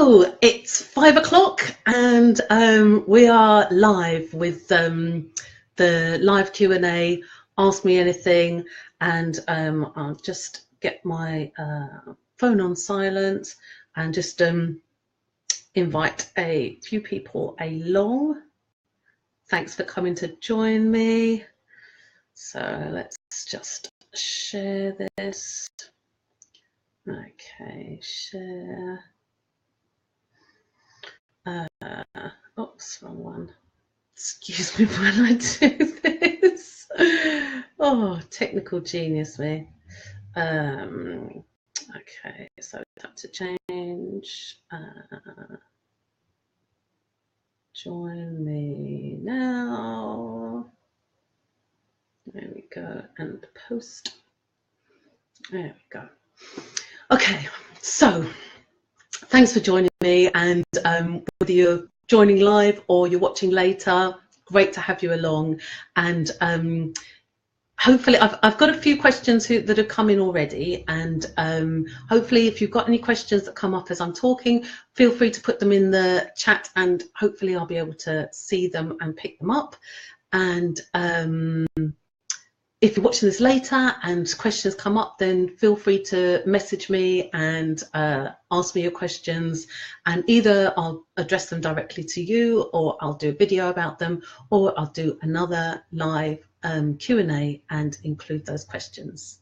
So it's 5 o'clock and we are live with the live Q&A, Ask Me Anything, and I'll just get my phone on silent and just invite a few people along. Thanks for coming to join me. So let's just share this. Okay, share. Oops, wrong one. Excuse me when I do this. Oh, technical genius me. Okay, so tap to change. Join me now. There we go, and post. There we go. Okay, so thanks for joining me, and whether you're joining live or you're watching later, great to have you along. And hopefully I've got a few questions that have come in already, and hopefully if you've got any questions that come up as I'm talking, feel free to put them in the chat, and hopefully I'll be able to see them and pick them up. And if you're watching this later and questions come up, then feel free to message me and ask me your questions, and either I'll address them directly to you, or I'll do a video about them, or I'll do another live Q&A and include those questions.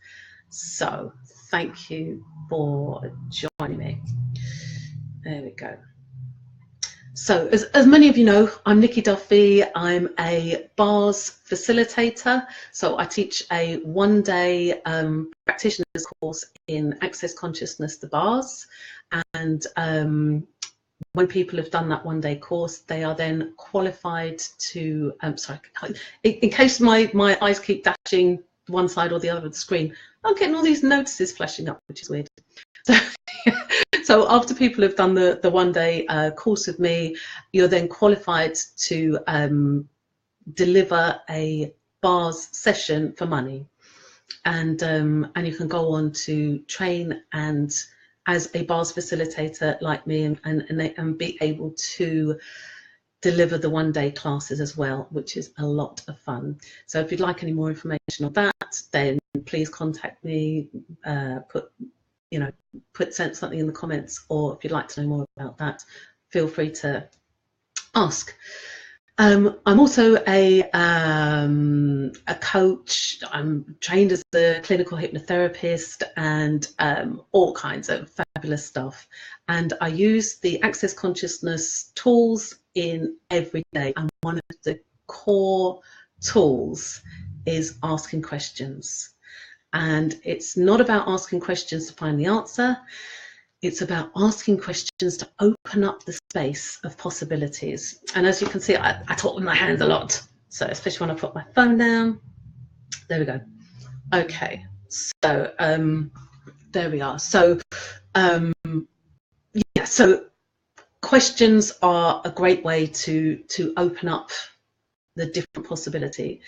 So thank you for joining me. There we go. So as many of you know, I'm Nikki Duffy. I'm a bars facilitator. So I teach a one-day practitioner's course in Access Consciousness, the bars. And when people have done that one-day course, they are then qualified to, sorry, in case my eyes keep dashing one side or the other of the screen, I'm getting all these notices flashing up, which is weird. So after people have done the one-day course with me, you're then qualified to deliver a bars session for money, and you can go on to train and as a bars facilitator like me, and be able to deliver the one-day classes as well, which is a lot of fun. So if you'd like any more information on that, then please contact me. Put something in the comments, or if you'd like to know more about that, feel free to ask. I'm also a coach. I'm trained as a clinical hypnotherapist, and all kinds of fabulous stuff. And I use the Access Consciousness tools in every day. And one of the core tools is asking questions. And it's not about asking questions to find the answer. It's about asking questions to open up the space of possibilities. And as you can see, I talk with my hands a lot. So especially when I put my phone down. There we go. Okay. So there we are. So yeah. So questions are a great way to open up the different possibility.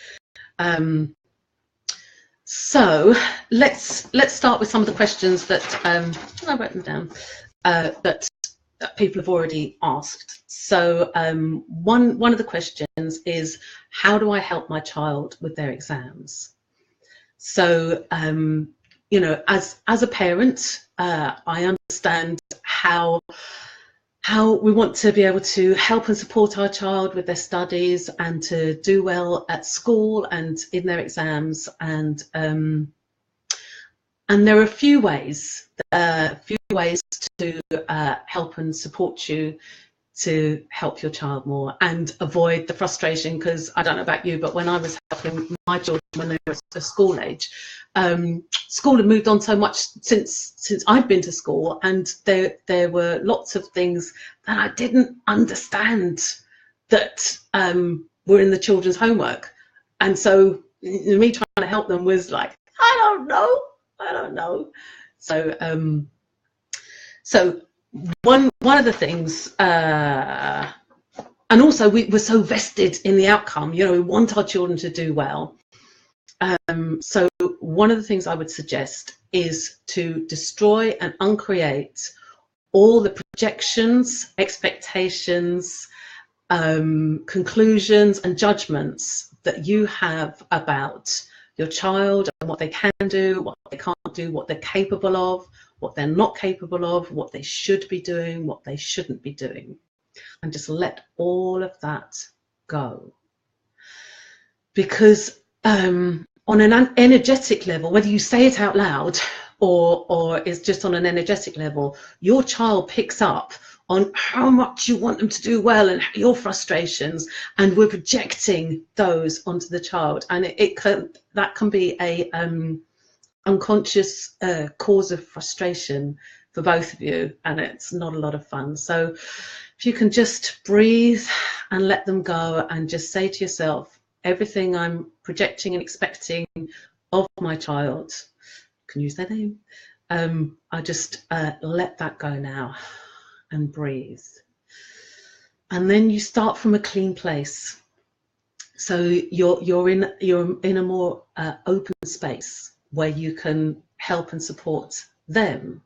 So let's start with some of the questions that I wrote them down that people have already asked. So one of the questions is, how do I help my child with their exams? So as a parent, I understand how we want to be able to help and support our child with their studies and to do well at school and in their exams, and there are a few ways to help and support you to help your child more and avoid the frustration. Because I don't know about you, but when I was helping my children when they were at school age, school had moved on so much since I'd been to school, and there were lots of things that I didn't understand that were in the children's homework, and so me trying to help them was like, I don't know. So one of the things, and also we were so vested in the outcome, we want our children to do well. So one of the things I would suggest is to destroy and uncreate all the projections, expectations, conclusions and judgments that you have about your child and what they can do, what they can't do, what they're capable of, what they're not capable of, what they should be doing, what they shouldn't be doing. And just let all of that go. Because on an energetic level, whether you say it out loud or it's just on an energetic level, your child picks up on how much you want them to do well and your frustrations, and we're projecting those onto the child, and that can be a unconscious cause of frustration for both of you, and it's not a lot of fun. So if you can just breathe and let them go and just say to yourself, everything I'm projecting and expecting of my child, can use their name, I just let that go now and breathe. And then you start from a clean place. So you're in a more open space where you can help and support them.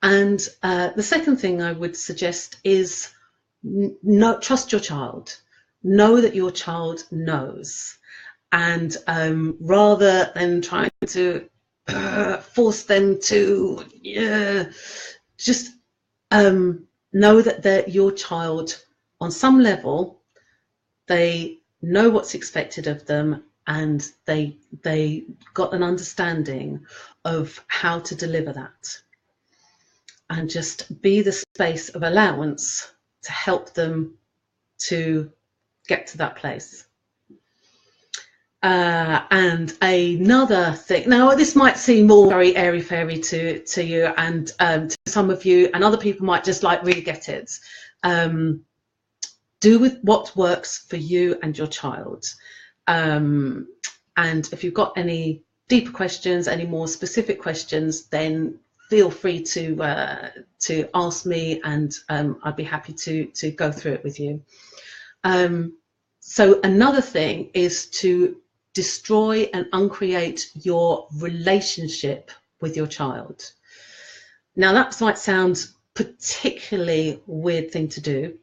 And the second thing I would suggest is trust your child. Know that your child knows. And rather than trying to force them to just know that your child, on some level, they know what's expected of them, and they got an understanding of how to deliver that, and just be the space of allowance to help them to get to that place. And another thing, now this might seem all very airy-fairy to you and to some of you, and other people might just like really get it. Do with what works for you and your child. And if you've got any deeper questions, any more specific questions, then feel free to ask me, and I'd be happy to go through it with you. So another thing is to destroy and uncreate your relationship with your child. Now that might sound particularly weird thing to do,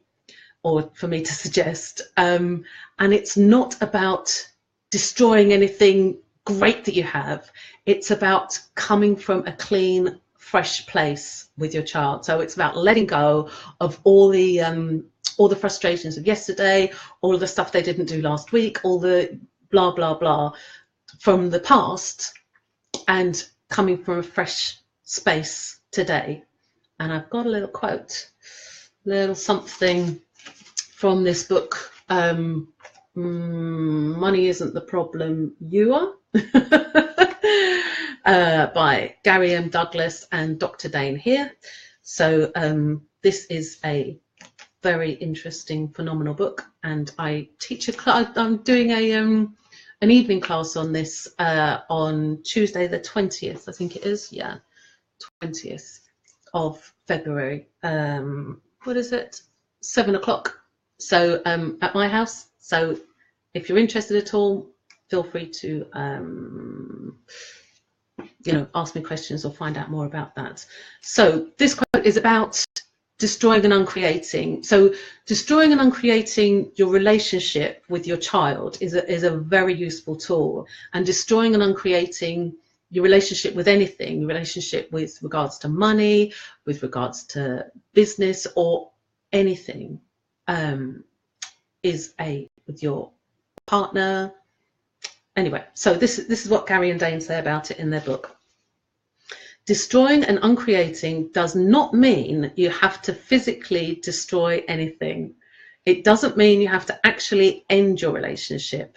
or for me to suggest, and it's not about destroying anything great that you have. It's about coming from a clean, fresh place with your child. So it's about letting go of all the frustrations of yesterday, all of the stuff they didn't do last week, all the blah blah blah from the past, and coming from a fresh space today. And I've got a little quote, little something from this book, Money Isn't the Problem, You Are, by Gary M. Douglas and Dr. Dane here. So this is a very interesting, phenomenal book, and I teach a class. I'm doing an evening class on this on Tuesday the 20th, I think it is, yeah, 20th of February. What is it? 7 o'clock. So at my house. So if you're interested at all, feel free to ask me questions or find out more about that. So this quote is about destroying and uncreating. So destroying and uncreating your relationship with your child is a very useful tool, and destroying and uncreating your relationship with anything, your relationship with regards to money, with regards to business or anything, with your partner. Anyway, so this is what Gary and Dane say about it in their book. Destroying and uncreating does not mean you have to physically destroy anything. It doesn't mean you have to actually end your relationship.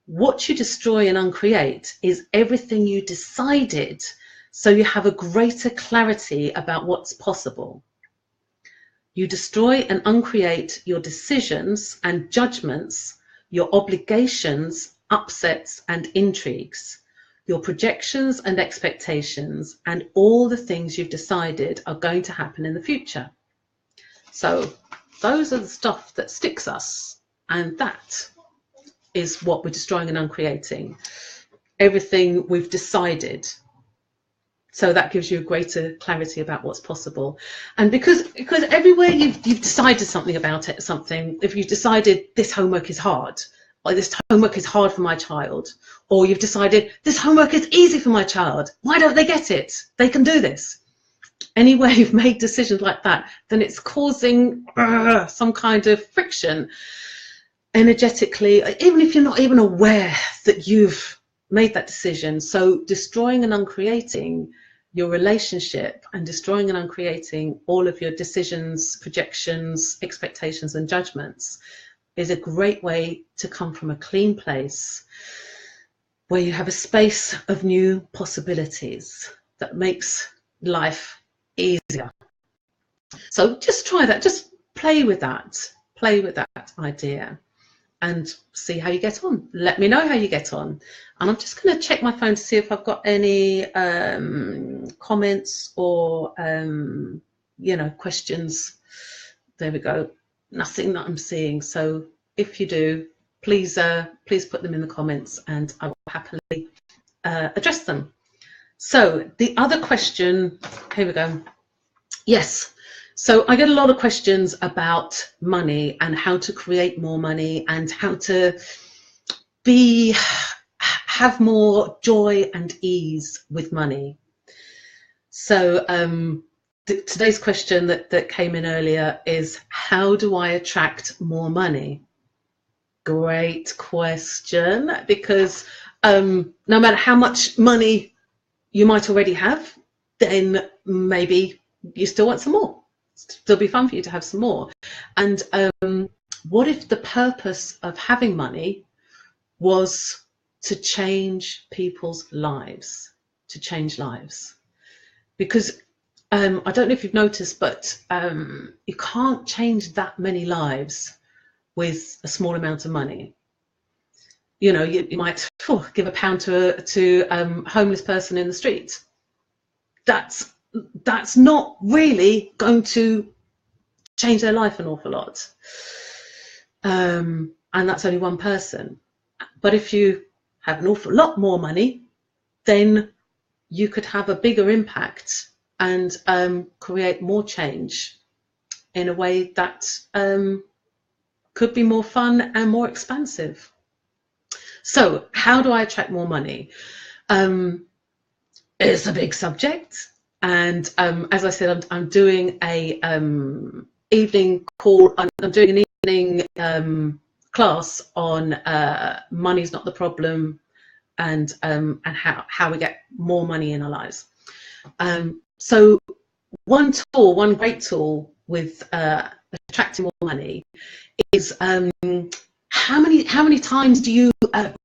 What you destroy and uncreate is everything you decided, so you have a greater clarity about what's possible. You destroy and uncreate your decisions and judgments, your obligations, upsets and intrigues, your projections and expectations, and all the things you've decided are going to happen in the future. So those are the stuff that sticks us, and that is what we're destroying and uncreating. Everything we've decided So that gives you a greater clarity about what's possible. And because everywhere you've decided something about it, if you've decided this homework is hard, or this homework is hard for my child, or you've decided this homework is easy for my child, why don't they get it? They can do this. Anywhere you've made decisions like that, then it's causing some kind of friction energetically, even if you're not even aware that you've made that decision. So destroying and uncreating your relationship and destroying and uncreating all of your decisions, projections, expectations and judgments is a great way to come from a clean place where you have a space of new possibilities that makes life easier. So just try that, just play with that idea and see how you get on. Let me know how you get on. And I'm just going to check my phone to see if I've got any comments or questions. There we go. Nothing that I'm seeing. So if you do, please put them in the comments and I will happily address them. So the other question, here we go. Yes. So I get a lot of questions about money and how to create more money and how to have more joy and ease with money. So today's question that came in earlier is, how do I attract more money? Great question, because no matter how much money you might already have, then maybe you still want some more. Still be fun for you to have some more. And what if the purpose of having money was to change people's lives, to change lives? Because I don't know if you've noticed, but you can't change that many lives with a small amount of money. You know, you might give £1 to a homeless person in the street. That's not really going to change their life an awful lot. And that's only one person. But if you have an awful lot more money, then you could have a bigger impact and create more change in a way that could be more fun and more expansive. So how do I attract more money? It's a big subject. And as I said, I'm doing a evening call. I'm doing an evening class on money's not the problem, and how we get more money in our lives. So one great tool with attracting more money is how many times do you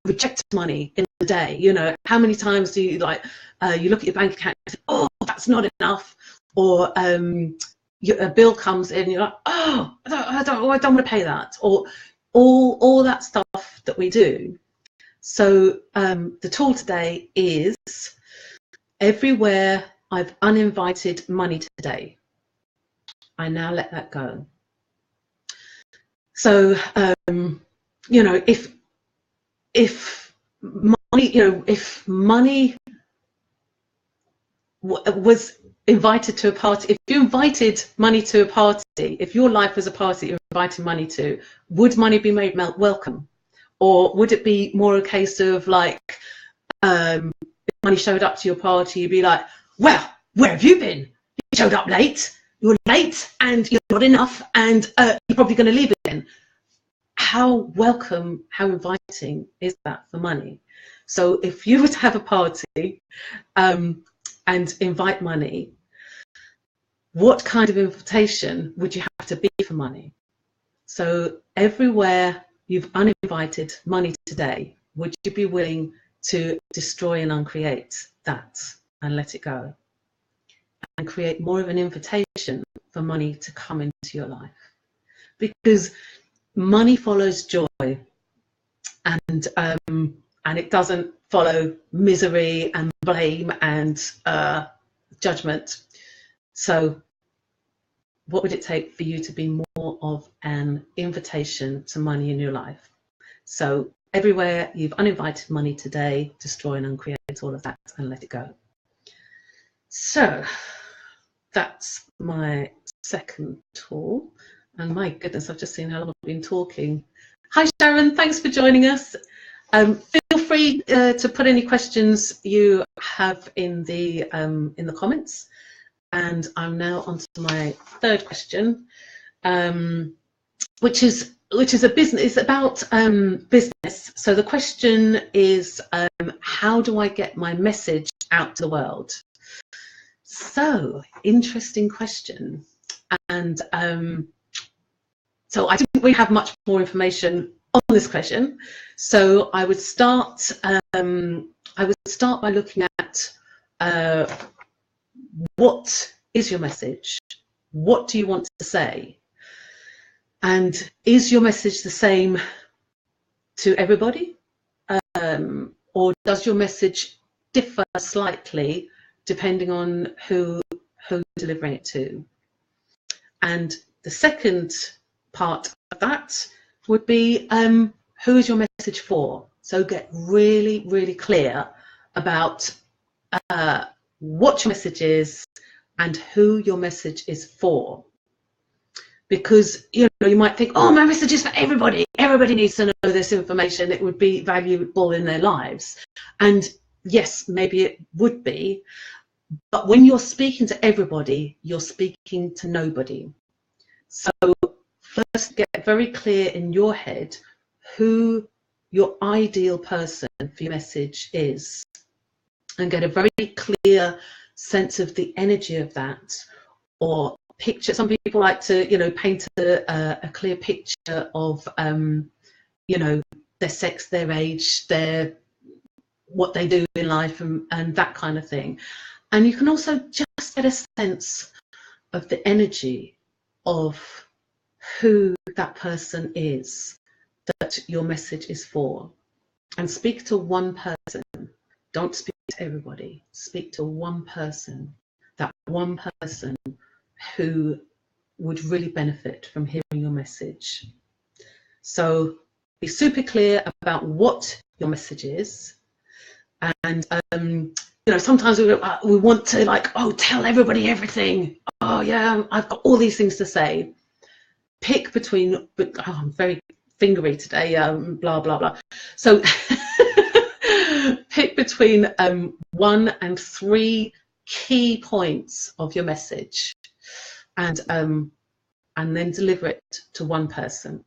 reject money in the day? You know, how many times do you you look at your bank account and say, oh, that's not enough, or a bill comes in and you're like, oh, I don't want to pay that, or all that stuff that we do. So the tool today is, everywhere I've uninvited money today, I now let that go. So you know, if money was invited to a party, if you invited money to a party, if your life was a party you're inviting money to, would money be made welcome? Or would it be more a case of like, if money showed up to your party, you'd be like, well, where have you been? You showed up late, you're late and you're not enough, and you're probably going to leave again. How welcome, how inviting is that for money? So if you were to have a party and invite money, what kind of invitation would you have to be for money? So everywhere you've uninvited money today, would you be willing to destroy and uncreate that and let it go and create more of an invitation for money to come into your life? Because money follows joy, and it doesn't follow misery and blame and judgment. So what would it take for you to be more of an invitation to money in your life? So everywhere you've uninvited money today, destroy and uncreate all of that and let it go. So that's my second tool. And my goodness, I've just seen how long I've been talking. Hi Sharon, thanks for joining us. Feel free to put any questions you have in the comments. And I'm now on to my third question, which is a business. It's about business. So the question is, how do I get my message out to the world? So interesting question. And so I didn't really have much more information on this question. So I would start by looking at what is your message? What do you want to say? And is your message the same to everybody? Or does your message differ slightly depending on who you're delivering it to? And the second part of that would be, who is your message for? So get really, really clear about what your message is and who your message is for. Because you might think, oh, my message is for everybody. Everybody needs to know this information. It would be valuable in their lives. And yes, maybe it would be. But when you're speaking to everybody, you're speaking to nobody. So first, get very clear in your head who your ideal person for your message is, and get a very clear sense of the energy of that, or picture. Some people like to, paint a clear picture of, their sex, their age, what they do in life, and that kind of thing. And you can also just get a sense of the energy of who that person is that your message is for. And speak to one person. Don't speak to everybody. Speak to one person. That one person who would really benefit from hearing your message. So be super clear about what your message is. And sometimes we want to tell everybody everything. Oh yeah, I've got all these things to say. Pick between, I'm very fingery today, blah blah blah. So pick between 1 and 3 key points of your message, and then deliver it to one person.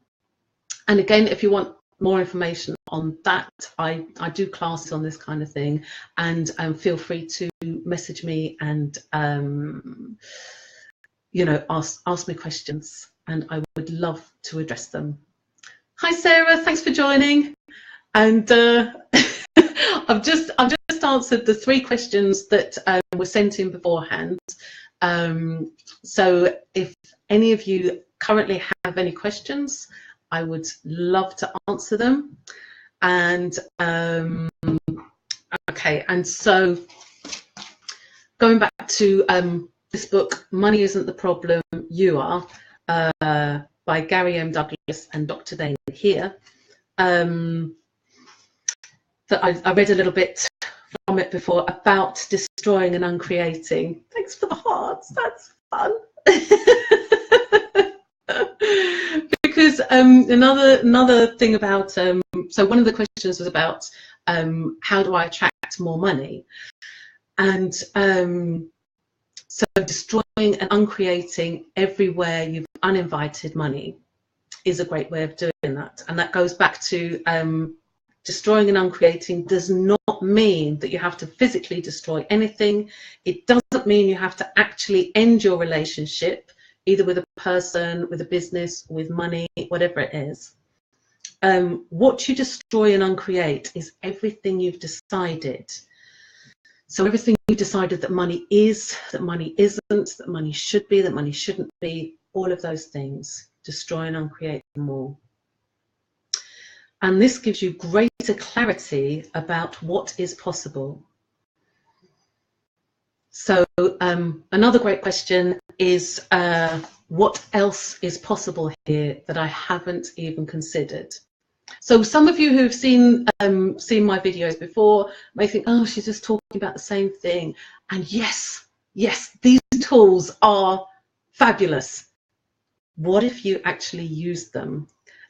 And again, if you want more information on that, I do classes on this kind of thing, and feel free to message me and ask me questions, and I would love to address them. Hi Sarah, thanks for joining. And I've just answered the 3 questions that were sent in beforehand. So if any of you currently have any questions, I would love to answer them. And okay, and so going back to this book, Money Isn't the Problem, You Are, by Gary M. Douglas and Dr. Dana here. That I read a little bit from it before about destroying and uncreating. Thanks for the hearts, that's fun. Because another thing about, so one of the questions was about how do I attract more money? And so destroying and uncreating everywhere you've uninvited money is a great way of doing that. And that goes back to destroying and uncreating does not mean that you have to physically destroy anything. It doesn't mean you have to actually end your relationship, either with a person, with a business, with money, whatever it is. What you destroy and uncreate is everything you've decided. So everything you decided that money is, that money isn't, that money should be, that money shouldn't be, all of those things, destroy and uncreate them all. And this gives you greater clarity about what is possible. So another great question is, what else is possible here that I haven't even considered? So some of you who've seen my videos before may think, oh, she's just talking about the same thing. And yes, yes, these tools are fabulous. What if you actually use them?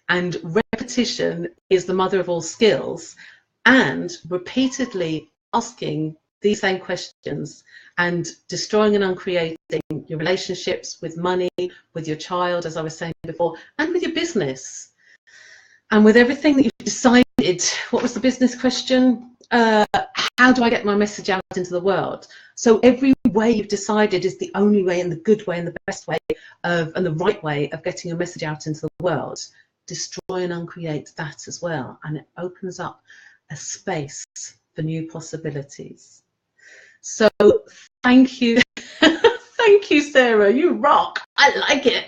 And repetition is the mother of all skills, and repeatedly asking these same questions and destroying and uncreating your relationships with money, with your child, as I was saying before, and with your business. And with everything that you've decided, what was the business question? How do I get my message out into the world? So every way you've decided is the only way and the good way and the best way and the right way of getting your message out into the world. Destroy and uncreate that as well. And it opens up a space for new possibilities. So thank you. Thank you, Sarah. You rock. I like it.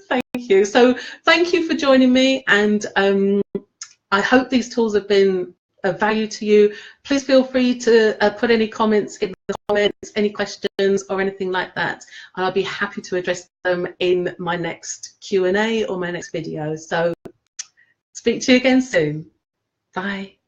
Thank you. So thank you for joining me, and I hope these tools have been of value to you. Please feel free to put any comments in the comments, any questions or anything like that, and I'll be happy to address them in my next Q&A or my next video. So speak to you again soon. Bye.